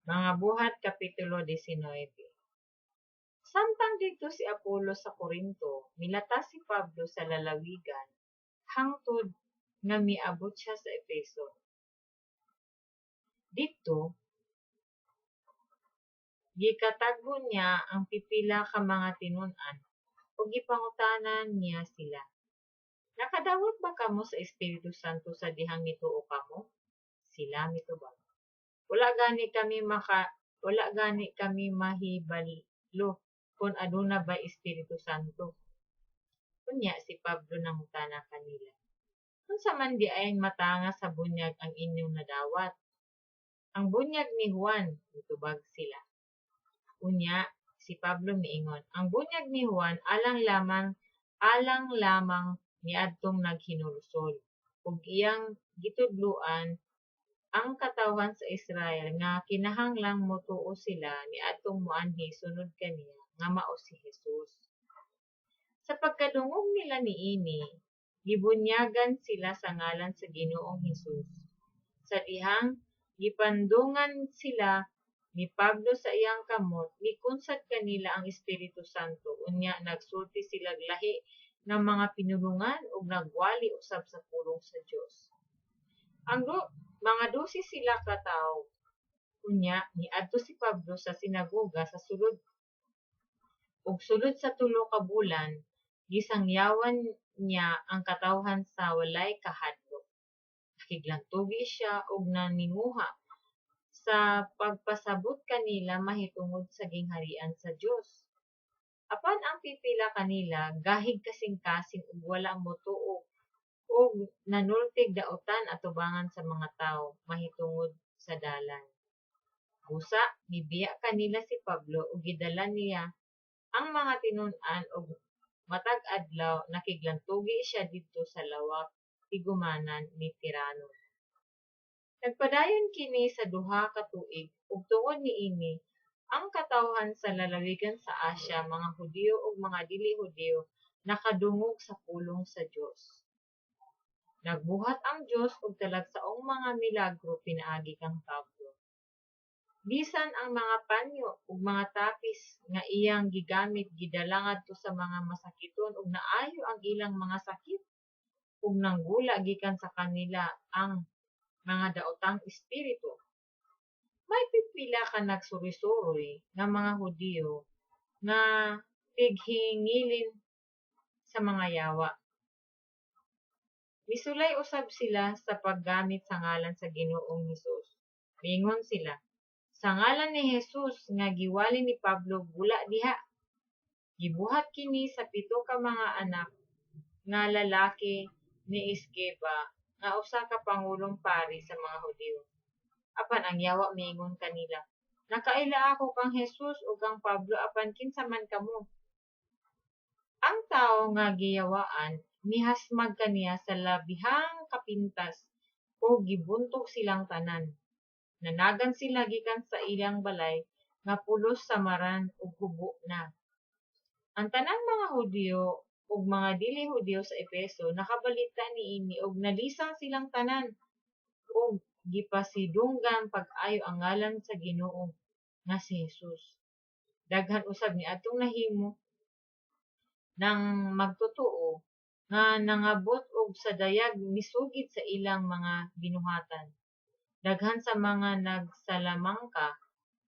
Mga Buhat Kapitulo 19. Samtang dito si Apollo sa Corinto, milata si Pablo sa lalawigan, hangtod nga miabot siya sa Efeso. Dito, gikatagbo niya ang pipila ka mga tinun-an ug gipangutanan niya sila. Nakadawat ba kamo sa Espiritu Santo sa dihang nituo kamo? Sila mitubag. Wala gani kami mahibalo kung aduna ba Espiritu Santo. Kunya si Pablo nangutana kanila. Unsa man di ay matanga sa bunyag ang inyong nadawat? Ang bunyag ni Juan, mitubag sila. Unya si Pablo miingon, ang bunyag ni Juan alang lamang niadtong naghinulsol ug iyang gitudloan ang katawhan sa Israel nga kinahanglang motuo sila niadtong moanhi sunod kaniya nga mao si Jesus. Sa pagkadungog nila niini, gibunyagan sila sa ngalan sa Ginoong Hesus. Sa dihang gipandungan sila ni Pablo sa iyang kamot, gikunsad kanila ang Espiritu Santo, unya nagsulti sila lahi ng mga pinulungan ug nagwali usab sa pulong sa Dios. Mga 12 sila ka tawo. Unya niadto si Pablo sa sinagoga sa sulod sa 3 ka bulan, gisangyawan niya ang katawhan sa walay kahadlok. Nakiglantugi siya ug naninguha sa pagpasabot kanila mahitungod sa gingharian sa Dios. Apan ang pipila kanila gahig kasing-kasing ug wala motuo ug nanultig daotan atubangan sa mga tawo mahitungod sa dalan. Busa mibiya kanila si Pablo ug gidala niya ang mga tinun-an ug matag adlaw nakiglantugi siya didto sa lawak tigumanan ni Tirano. Nagpadayon kini sa 2 ka tuig ug tungod niini ang katawhan sa lalawigan sa Asia, mga Hudiyo ug mga dili Hudiyo, nakadungog sa pulong sa Dios. Nagbuhat ang Dios og talagsaong mga milagro pinaagi kang Pablo. Bisan ang mga panyo ug mga tapis nga iyang gigamit gidala ngadto sa mga masakiton ug naayo ang ilang mga sakit ug nanggula gikan sa kanila ang mga daotang espiritu. May pipila ka nagsuri-suroy nga mga Hudiyo nga tighingilin sa mga yawa. Misulay usab sila sa paggamit sa ngalan sa Ginoong Hesus. Mingon sila, sa ngalan ni Jesus nga giwali ni Pablo gula diha. Gibuhat kini sa 7 ka mga anak nga lalaki ni Esceva nga usa ka pangulong pari sa mga Hudiyo. Apan ang yawa miingon kanila, nakaila ako kang Jesus ug kang Pablo apan kinsa man kamo. Ang tawo nga giyawaan mihasmag kaniya sa labihang kapintas o gibuntog silang tanan. Nanagan sila gikan sa ilang balay nga pulos samaran ug hubo na. Ang tanang mga Hudiyo ug mga dili Hudiyo sa Efeso nakabalita niini ug nalisang silang tanan ug gipasidunggan pag-ayo ang ngalan sa Ginoo nga si Jesus. Daghan usab niadtong nahimo ng magtotoo nga nangabot og sa dayag misugid sa ilang mga binuhatan. Daghan sa mga nagsalamangka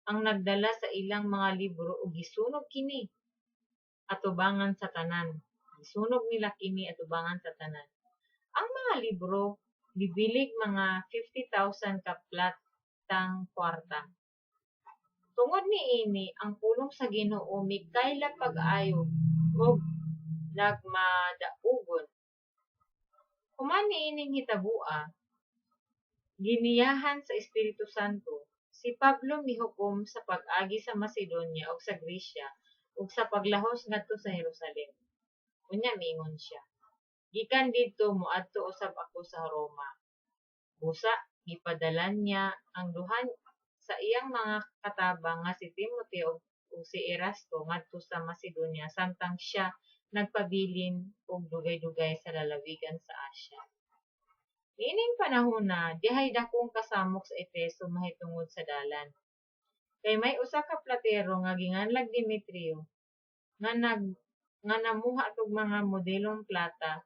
ang nagdala sa ilang mga libro ug gisunog kini atubangan sa tanan. Gisunog nila kini atubangan sa tanan. Ang mga libro bibilig mga 50,000 ka platang kwarta. Tungod niini ang pulong sa Ginoo migkaylap pag-ayo ug nagmadaugon. Human niining hitabua, giniyahan sa Espiritu Santo, si Pablo mihukom sa pag-agi sa Macedonia ug sa Gresya ug sa paglahos ngadto sa Jerusalem. Unya miingon siya, gikan didto moadto usab ako sa Roma. Busa gipadalan niya ang duha sa iyang mga katabang nga si Timoteo ug si Erasto ngadto sa Macedonia samtang siya nagpabilin og dugay-dugay sa lalawigan sa Asia. Niining panahon na dihay dakong kasamok sa Efeso mahitungod sa dalan. Kay may usa ka platero nga ginganlag Demetrio nga namuha og mga modelong plata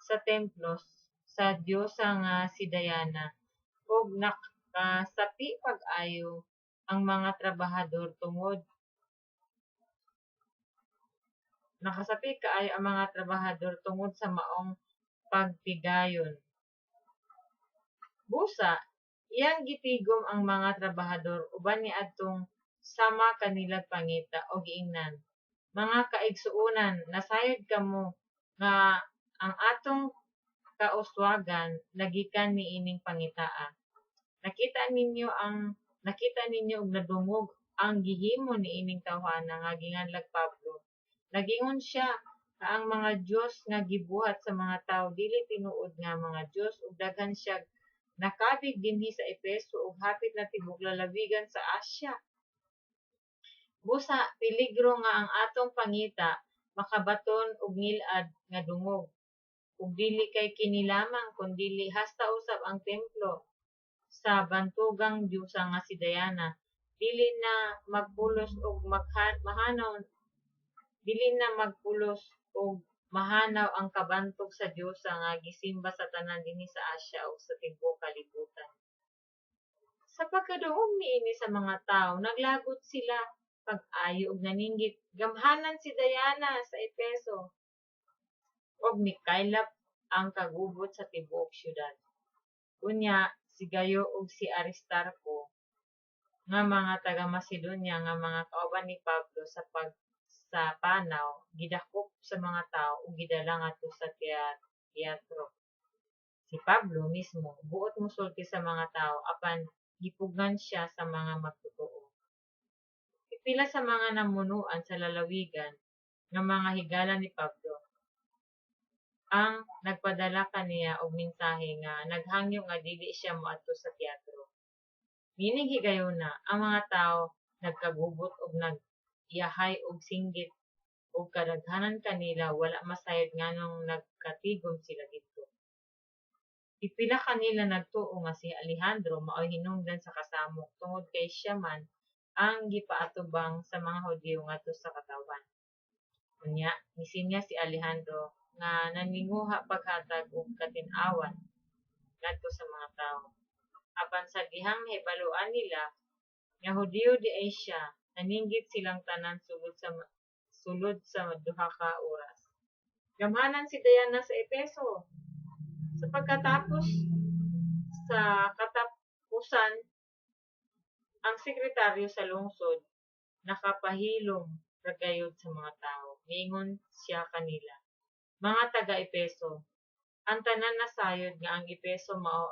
sa templos sa diyosa nga si Diana ug nakasapi pag-ayo ang mga trabahador tungod sa maong pagtigayon. Busa, iyang gitigom ang mga trabahador uban niadtong sama kanilang pangita o giingnan. Mga kaigsuonan, nasayod kamo nga ang atong kauswagan nagikan niining pangitaa. Nakita ninyo og nadungog ang gihimo niining tawhana nga ginganlag Pablo. Nagingon siya nga ang mga Dios nga gibuhat sa mga tawo dili tinuod nga mga Dios ug daghan siya nakabig dinhi sa Efeso ug hapit na tibuok lalawigan sa Asya. Busa, peligro nga ang atong pangita makabaton og ngil-ad nga dungog. Ug dili kay kini lamang kundi hasta usab ang templo sa bantugang diyosa nga si Diana dili na magpulos og mahanaw ang kabantog sa diyosa nga gisimba sa tanan dinhi sa Asya ug sa tibuok kalibutan. Sa pagkadungog niini sa mga tawo, naglagot sila pag-ayo ug naninggit, gamhanan si Diana sa Efeso ug mikaylap ang kagubot sa tibuok syudad. Unya, si Gayo ug si Aristarco nga mga taga Macedonia nga mga kauban ni Pablo sa panaw, gidakop sa mga tawo ug gidala ngadto sa teatro. Si Pablo mismo buot mosulti sa mga tawo apan gipugnan siya sa mga magtotoo. Pipila sa mga namunuan sa lalawigan nga mga higala ni Pablo ang nagpadala kaniya og mensahe nga naghangyo nga dili siya moadto sa teatro. Mining higayuna, ang mga tawo nagkagubot ug nagyahay og singgit ug kadaghanan kanila wala masayod nganong nagkatigom sila didto. Pipila kanila nagtuo nga si Alejandro maoy hinungdan sa kasamok tungod kay siya man ang gipaatubang sa mga Hudiyo ngadto sa katawan. Unya, nisinya si Alejandro nga naninguha paghatag og katin-awan ngadto sa mga tawo. Apan sa dihang nahibaluan nila nga Hudiyo di ay siya, naninggit silang tanan sulod sa duha ka oras. Gamhanan si Diana sa Efeso. Sa katapusan, ang sekretaryo sa lungsod nakapahilom ragayod sa mga tao. Miingon siya kanila, mga taga-Efeso, ang tanan nasayod nga ang Efeso mao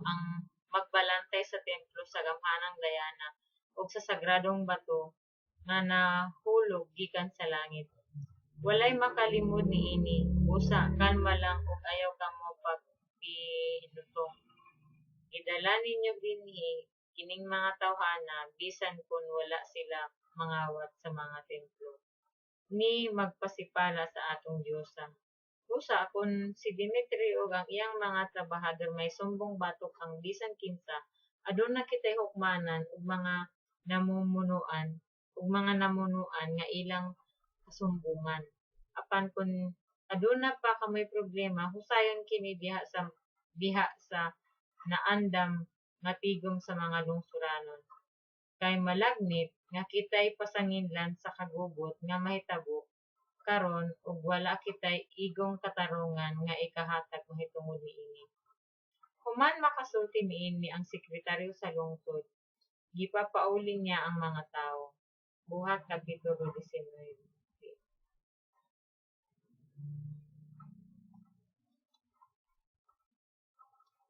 ang magbalantay sa templo sa gamhanang Diana ug sa sagradong bato nga nahulog gikan sa langit. Walay makalimod niini, busa kalma lang ug ayaw kamo pagpinutong. Idala ninyo dinhi kining mga tawhana bisan kun wala sila mangawat sa mga templo ni magpasipala sa atong diyosa. Busa kun si Demetrio ug ang iyang mga trabahador may sumbong batok ang bisan kinsa, aduna kitay hukmanan ug mga namunuan nga ilang kasumbungan. Apan kun aduna pa kamoy problema, husayon kini diha sa naandam nga tigom sa mga lungsuranon. Kay malagnit nga kitay pasanginlan sa kagubot nga mahitabo karon ug wala kitay igong katarungan nga ikahatag mahitungod niini. Human makasulti niini ang sekretaryo sa lungsod, gipapauli niya ang mga tawo. Buhat Kapitulo 19.